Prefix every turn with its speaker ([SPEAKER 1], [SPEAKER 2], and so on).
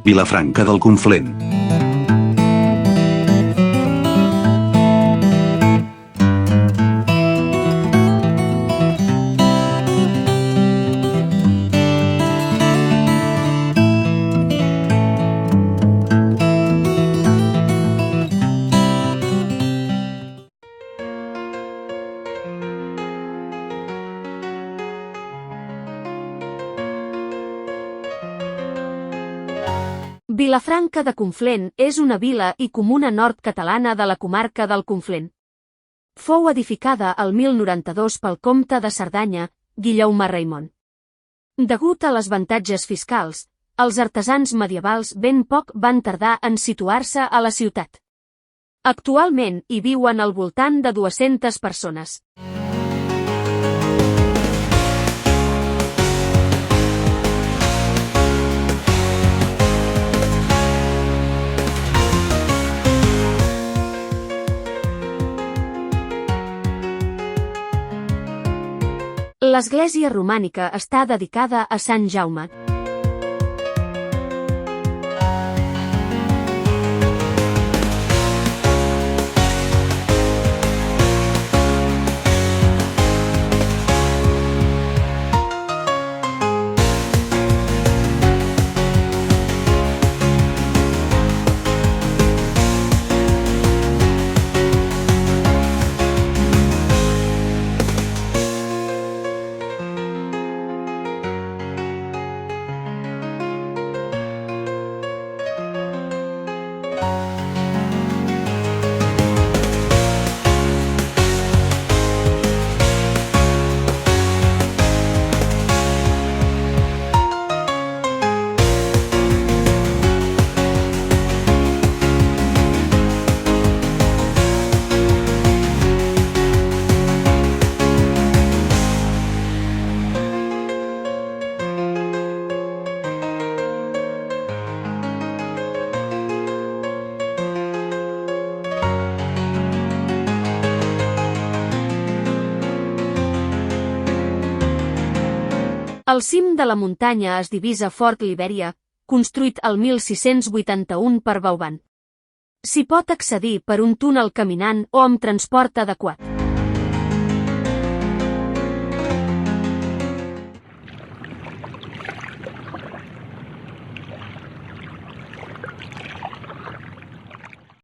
[SPEAKER 1] Vilafranca del Conflent.
[SPEAKER 2] Vilafranca de Conflent és una vila i comuna nord-catalana de la comarca del Conflent. Fou edificada el 1092 pel comte de Cerdanya, Guillaume Raimon. Degut a les avantatges fiscals, els artesans medievals ben poc van tardar en situar-se a la ciutat. Actualment hi viuen al voltant de 200 persones. L'església romànica està dedicada a Sant Jaume. Al cim de la muntanya es divisa Fort Libèria, construït el 1681 per Vauban. S'hi pot accedir per un túnel caminant o amb transport adequat.